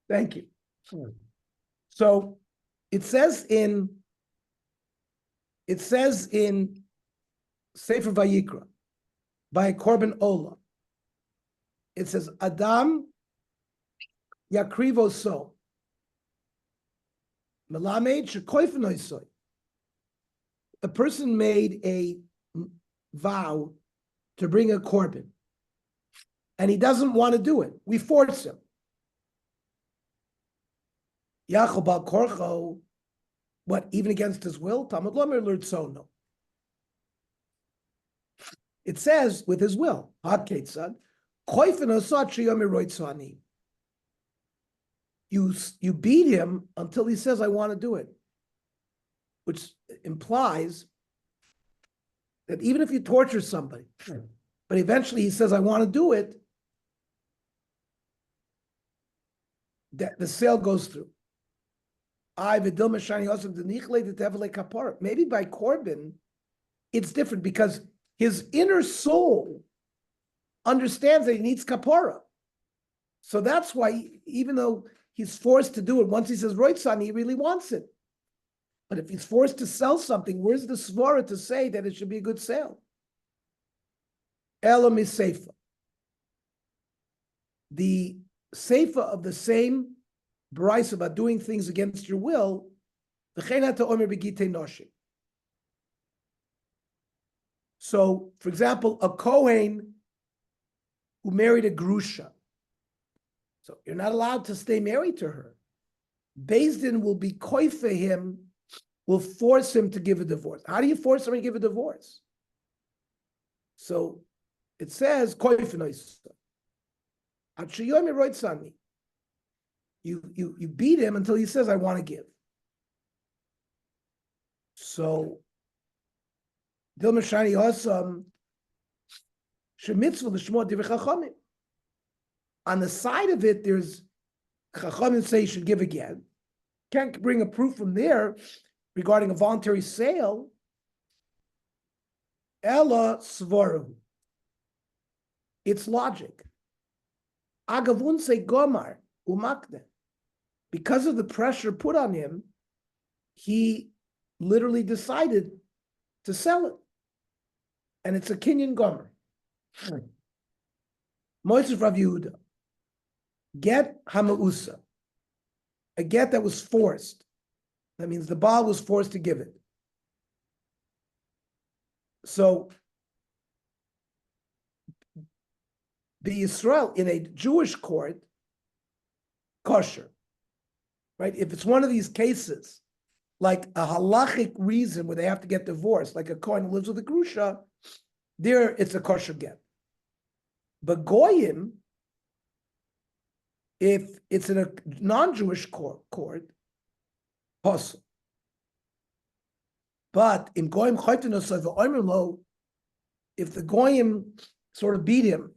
Thank you. So it says in Sefer Vayikra by Korban Ola. It says Adam Yakrivo so Melamed Shekoifenoi soy. A person made a vow to bring a korban, and he doesn't want to do it. We force him. Yachobal Korcho, what, even against his will? Talmud Lomer learned so no. It says with his will. You beat him until he says, I want to do it. Which implies that even if you torture somebody, but eventually he says, I want to do it, that the sale goes through. Maybe by Korban, it's different because his inner soul understands that he needs kapara. So that's why, even though he's forced to do it, once he says roitzan, he really wants it. But if he's forced to sell something, where's the svara to say that it should be a good sale? Elam is seifa. The seifa of the same brisa about doing things against your will, so, for example, a Kohen who married a Grusha, so you're not allowed to stay married to her. Beis Din will be koi for him, will force him to give a divorce. How do you force someone to give a divorce? So it says koi for nois. You beat him until he says, I want to give. So on the side of it, there's Chachamim say you should give again. Can't bring a proof from there regarding a voluntary sale. Ella svaru. It's logic. Agavun say gomar umakne. Because of the pressure put on him, he literally decided to sell it. And it's a Kinyan Gomer. Moisef Rav Yehuda. Get Hamausa. A get that was forced. That means the Baal was forced to give it. So, the Israel in a Jewish court, kosher, right? If it's one of these cases, like a halachic reason where they have to get divorced, like a Kohen who lives with a Grusha, there it's a kosher get. But Goyim, if it's in a non-Jewish court, possible. But in Goyim Chaytinos, if the Goyim sort of beat him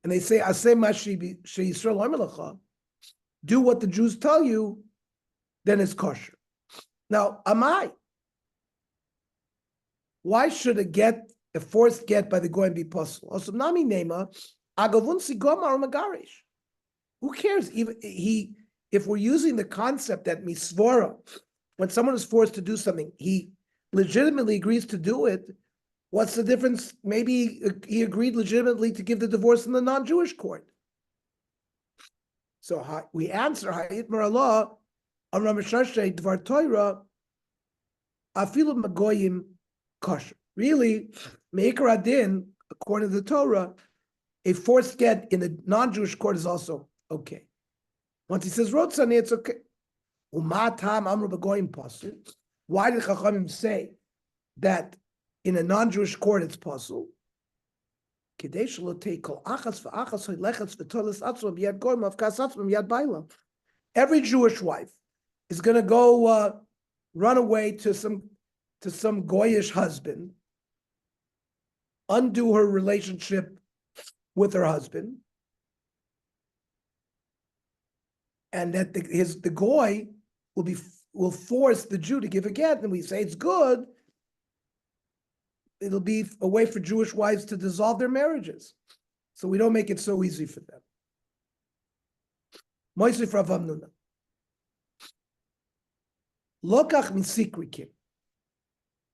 and they say, Aseh Mashi Yisrael Oimelacha, do what the Jews tell you, then it's kosher. Now, Amai, why should a forced get by the Goyim be possible? Also, Nami Nema, Agavunsi Gomar Magarish. Who cares? If we're using the concept that misvora, when someone is forced to do something, he legitimately agrees to do it. What's the difference? Maybe he agreed legitimately to give the divorce in the non-Jewish court. So we answer, Ha'it Marallah, on Ramashashay Dvar Torah, Afilu Magoyim kosher. Really, Meikar Adin, according to the Torah, a forced get in the non-Jewish court is also okay. Once he says Rotzani, it's okay. Umatam Amru Bagoyim Pasul. Why did Chachamim say that in a non-Jewish court it's pasul? Every Jewish wife is going to go run away to some goyish husband, undo her relationship with her husband, and that the goy will force the Jew to give a get, and we say it's good. It'll be a way for Jewish wives to dissolve their marriages. So we don't make it so easy for them. Moisif Rav Amnuna. Lokach misikrikim.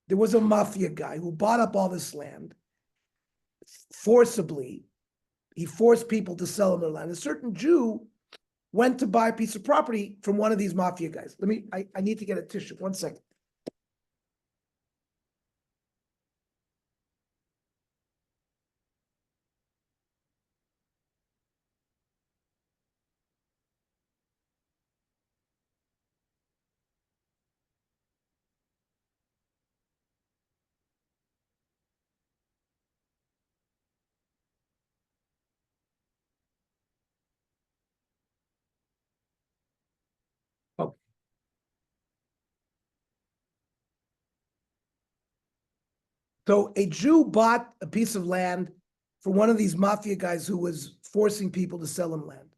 There was a mafia guy who bought up all this land forcibly. He forced people to sell him their land. A certain Jew went to buy a piece of property from one of these mafia guys. I need to get a tissue. 1 second. Okay. So a Jew bought a piece of land from one of these mafia guys who was forcing people to sell him land.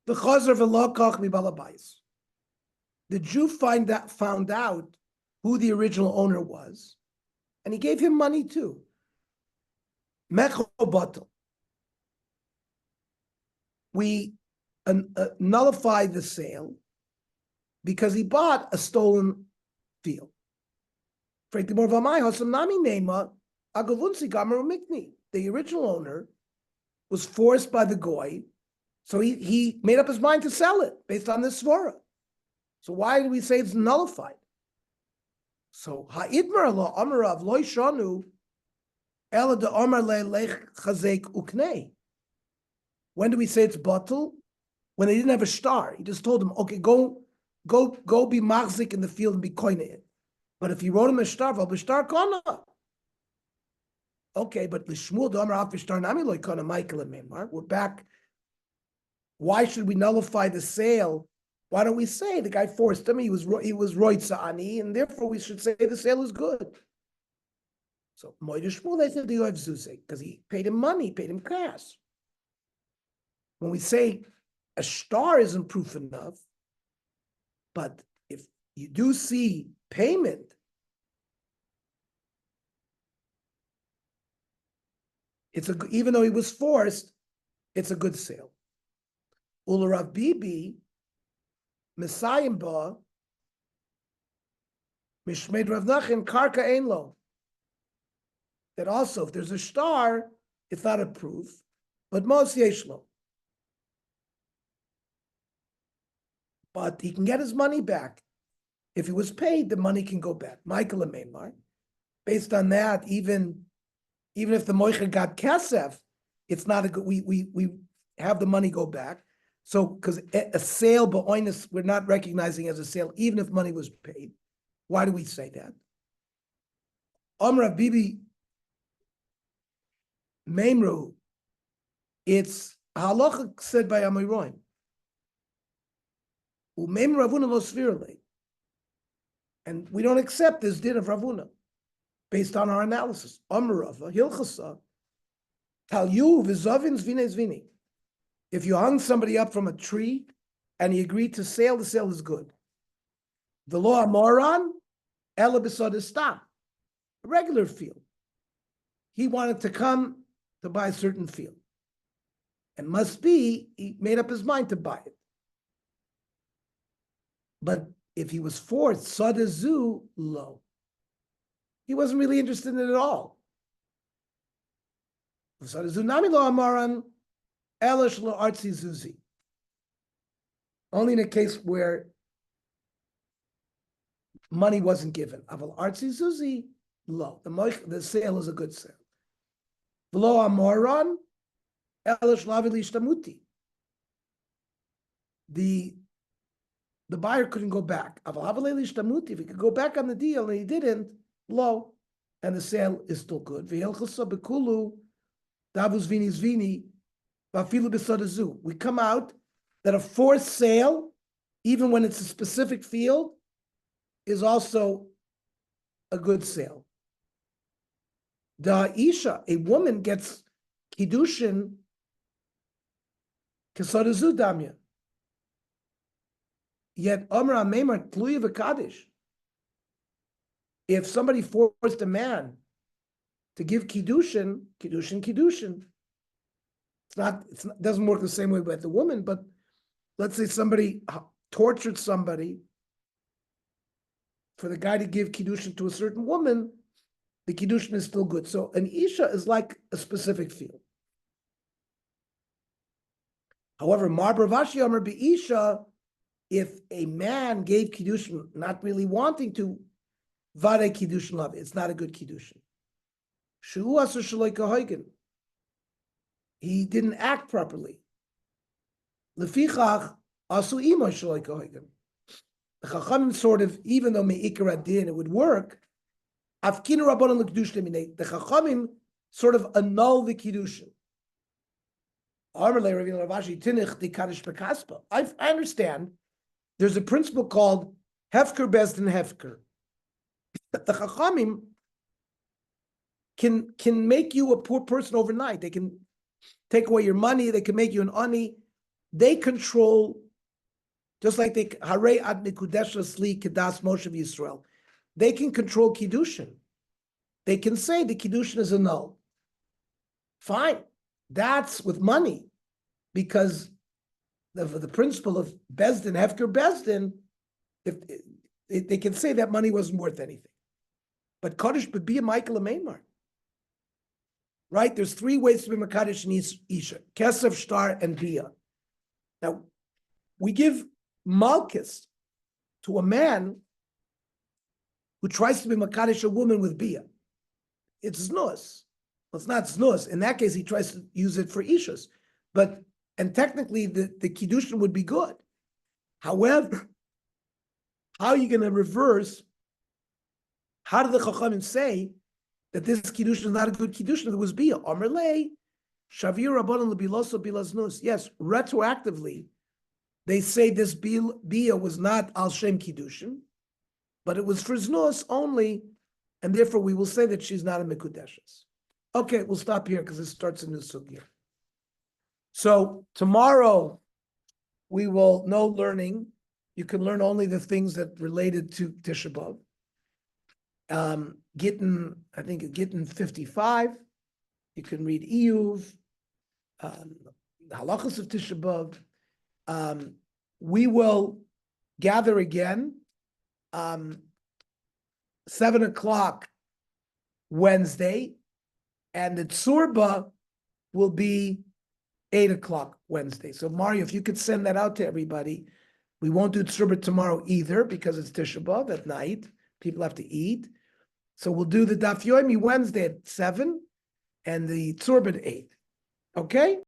The Chazer v'lo mi balabais. The Jew found out who the original owner was, and he gave him money too. Mecho batel. We nullified the sale because he bought a stolen field. The original owner was forced by the goy, so he made up his mind to sell it based on this svara. So why do we say it's nullified? So ha'idmar Allah amarav loy shanu ela de amar lech chazek uknei. When do we say it's batel? When they didn't have a star. He just told them, okay, go be machzik in the field and be koine. But if he wrote him a star, kona. Okay, but l'shmuel de amar af star nami loy kona Michael and Meimar. We're back. Why should we nullify the sale? Why don't we say the guy forced him? He was roitza ani, and therefore we should say the sale is good. So moed shmuel they said the yoav zuzek because he paid him money, paid him cash. When we say a star isn't proof enough, but if you do see payment, even though he was forced, it's a good sale. Ula Rav Bibi, Messiahim ba, Mishmeid Rav Nachin, Karka Ein Lo. That also, if there's a star, it's not a proof, but Mos Yeshlo. But he can get his money back. If he was paid, the money can go back. Michael and Meimar. Based on that, even if the moicha got kesef, it's not a good. We have the money go back. So because a sale ba'oinus we're not recognizing as a sale, even if money was paid. Why do we say that? Amr Bibi Meimru. It's halacha said by Amiroim. Umeim Ravuna lo svirle. And we don't accept this din of Ravuna based on our analysis. Amr Rava Hilchasa Tal yu v'zavin zvine zvini. If you hung somebody up from a tree and he agreed to sale, the sale is good. The law Amoran ela b'sod stop, a regular field. He wanted to come to buy a certain field, and must be he made up his mind to buy it. But if he was forced, Sadazu low. He wasn't really interested in it at all. Sadazu nami lo amaran elish lo artzi zuzi. Only in a case where money wasn't given. Aval artzi zuzi low. The sale is a good sale. V'lo amaran elish lavi lishtamuti. The buyer couldn't go back. If he could go back on the deal and he didn't, low, and the sale is still good. We come out that a forced sale, even when it's a specific field, is also a good sale. The Isha, a woman gets kiddushin kesadazu damya. Yet Amra Meimar Tluya v'Kadish. If somebody forced a man to give kiddushin. It doesn't work the same way with the woman, but let's say somebody tortured somebody for the guy to give kiddushin to a certain woman, the kiddushin is still good. So an isha is like a specific field. However, Mar Bravashi Amar Isha, if a man gave kiddushin not really wanting to, vade kiddushin love, it's not a good kiddushin. Shu asu shaloi kahoigen. He didn't act properly. Lefichach asu imo shaloi kahoigen. The Chachamim sort of, even though me'ikar adin it would work, afkinu rabbanon l'kedushin. The Chachamim sort of annul the kiddushin. I understand. There's a principle called hefker bezdin hefker. The Chachamim can make you a poor person overnight. They can take away your money. They can make you an ani. They control, just like they harei ad mikudesh lasli kedas Moshe Yisrael. They can control kiddushin. They can say the kiddushin is a null. Fine. That's with money, because the principle of Bezdin, Hefker Bezdin, if they can say that money wasn't worth anything. But Kaddish would be a Michael Amaymar. Right? There's three ways to be Makadish and Isha: Kesef, Shtar, and Bia. Now, we give Malchus to a man who tries to be Makadish a woman with Bia. It's Znus. Well, it's not znus. In that case, he tries to use it for ishus, and technically the kiddushin would be good. However, how are you going to reverse? How did the Chachamim say that this kiddushin is not a good kiddushin? There was bia. Amarlei shavir rabbanon lebiloso bilaznus. Yes, retroactively, they say this bia was not al shem kiddushin, but it was for znus only, and therefore we will say that she's not a mikudeshes. Okay, we'll stop here because it starts a new sugya. So tomorrow we will no learning. You can learn only the things that related to Tisha B'Av. Gittin 55. You can read Iyuv, the halachas of Tisha B'Av. We will gather again 7:00 Wednesday. And the tsurba will be 8:00 Wednesday. So Mario, if you could send that out to everybody. We won't do tsurba tomorrow either because it's Tisha B'Av at night. People have to eat. So we'll do the Daf Yomi Wednesday at 7 and the tsurba at 8. Okay?